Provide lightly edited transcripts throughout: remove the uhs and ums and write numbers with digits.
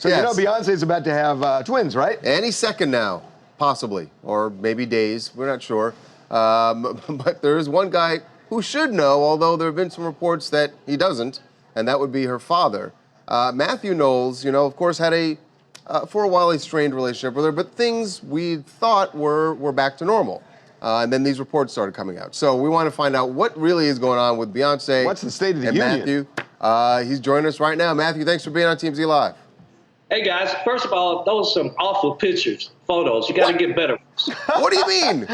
So you know Beyonce's about to have twins, right? Any second now, possibly, or maybe days. We're not sure. But there is one guy who should know, although there have been some reports that he doesn't, and that would be her father. Mathew Knowles, you know, of course, had for a while, a strained relationship with her, but things we thought were back to normal. And then these reports started coming out. So we want to find out what really is going on with Beyonce. What's the state of the and union? Mathew. He's joining us right now. Mathew, thanks for being on TMZ Live. Hey guys, first of all, those are some awful pictures, photos. You got to get better. What do you mean?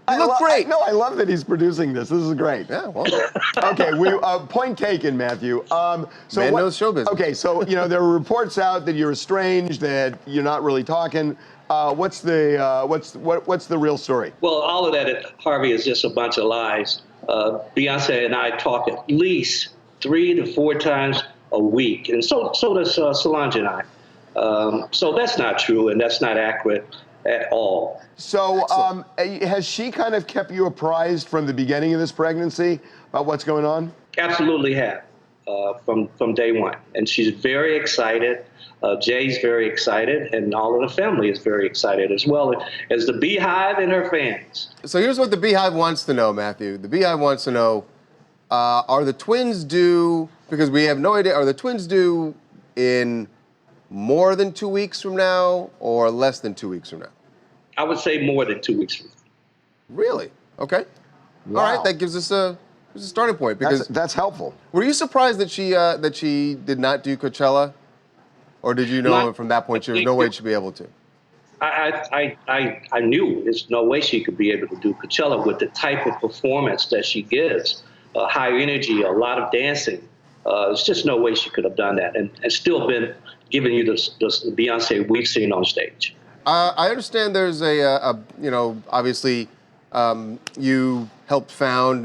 You look great. No, I love that he's producing this. This is great. Yeah, well. Okay, point taken, Mathew. Man knows show business. Okay, so you know there were reports out that you're estranged, that you're not really talking. What's the real story? Well, all of that, Harvey, is just a bunch of lies. Beyonce and I talk at least 3 to 4 times a week, and so does Solange and I. So that's not true, and that's not accurate at all. So has she kind of kept you apprised from the beginning of this pregnancy about what's going on? Absolutely have, from day one. And she's very excited. Jay's very excited, and all of the family is very excited, as well as the Beehive and her fans. So here's what the Beehive wants to know, Mathew. The Beehive wants to know, are the twins due, because we have no idea, are the twins due in more than 2 weeks from now or less than 2 weeks from now? I would say more than 2 weeks from now. Really? Okay. Wow. All right, that gives us a starting point. Because that's helpful. Were you surprised that she did not do Coachella? Or did you know from that point there was no way she'd be able to? I knew there's no way she could be able to do Coachella with the type of performance that she gives. High energy, a lot of dancing. There's just no way she could have done that and still been giving you the Beyonce we've seen on stage. I understand there's you know, obviously you helped found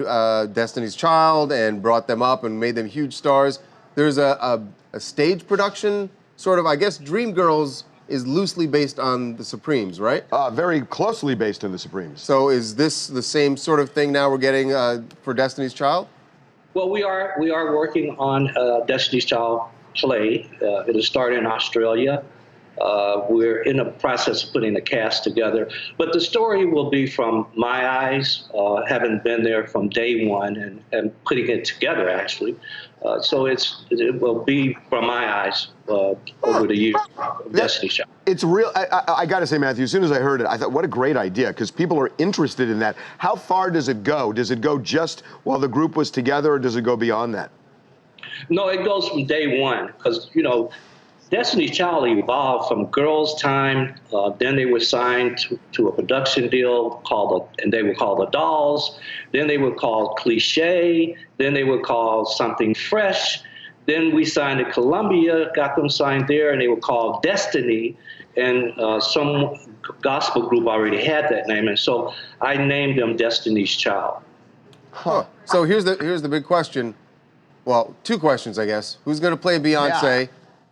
Destiny's Child and brought them up and made them huge stars. There's a stage production, sort of, I guess Dreamgirls is loosely based on the Supremes, right? Very closely based on the Supremes. So is this the same sort of thing now we're getting for Destiny's Child? Well, we are working on Destiny's Child play. It'll start in Australia. We're in the process of putting the cast together. But the story will be from my eyes, having been there from day one and putting it together, actually. So it will be from my eyes over the years of Destiny's Child. It's real. I got to say, Mathew, as soon as I heard it, I thought, what a great idea, because people are interested in that. How far does it go? Does it go just while the group was together, or does it go beyond that? No, it goes from day one, because, you know, Destiny's Child evolved from Girls' Time. Then they were signed to a production deal and they were called the Dolls. Then they were called Cliche. Then they were called Something Fresh. Then we signed to Columbia, got them signed there, and they were called Destiny. And some gospel group already had that name, and so I named them Destiny's Child. Huh. So here's the big question. Well, 2 questions, I guess. Who's going to play Beyonce? Yeah.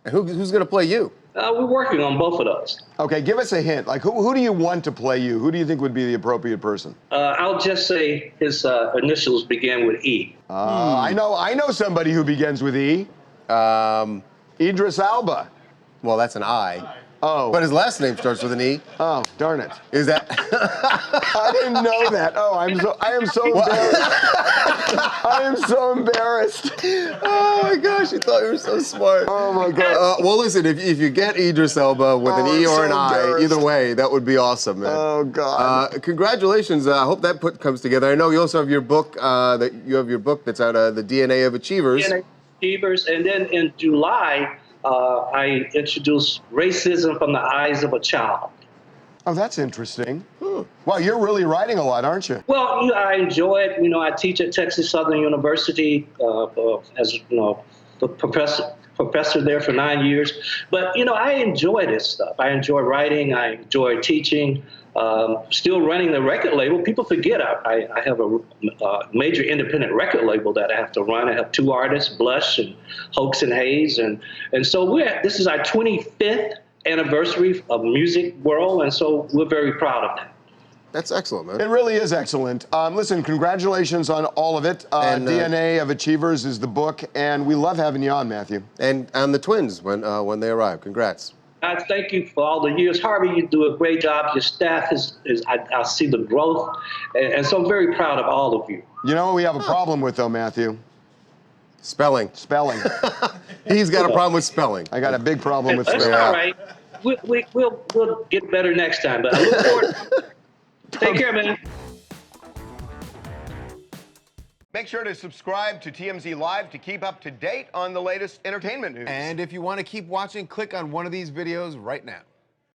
And who's going to play you? We're working on both of those. Okay, give us a hint. Like, who do you want to play you? Who do you think would be the appropriate person? I'll just say his initials begin with E. I know somebody who begins with E. Idris Elba. Well, that's an I. Oh. But his last name starts with an E. Oh, darn it. Is that? I didn't know that. Oh, I am so embarrassed. I am so embarrassed. Oh my gosh, you thought you were so smart. Oh my God. Well, listen, if you get Idris Elba with an E or an I, either way, that would be awesome, man. Oh God. Congratulations. I hope that comes together. I know you also have your book, that's out, The DNA of Achievers. DNA of Achievers, and then in July, I introduced Racism from the Eyes of a Child. Oh, that's interesting. Wow, you're really writing a lot, aren't you? Well, I enjoy it. You know, I teach at Texas Southern University as the professor there for 9 years. But, you know, I enjoy this stuff. I enjoy writing. I enjoy teaching. Still running the record label. People forget I have a major independent record label that I have to run. I have 2 artists, Blush and Hoax and Hayes, and so this is our 25th anniversary of music world, and so we're very proud of that. That's excellent, man. It really is excellent. Listen, congratulations on all of it. DNA of Achievers is the book, and we love having you on, Mathew. And the twins when they arrive. Congrats. I thank you for all the years. Harvey, you do a great job. Your staff I see the growth. And so I'm very proud of all of you. You know what we have a problem with, though, Mathew? Spelling. Spelling. He's got a problem with spelling. I got a big problem with That's spelling. all right. We'll get better next time. But I look forward. Take care, man. Make sure to subscribe to TMZ Live to keep up to date on the latest entertainment news. And if you want to keep watching, click on one of these videos right now.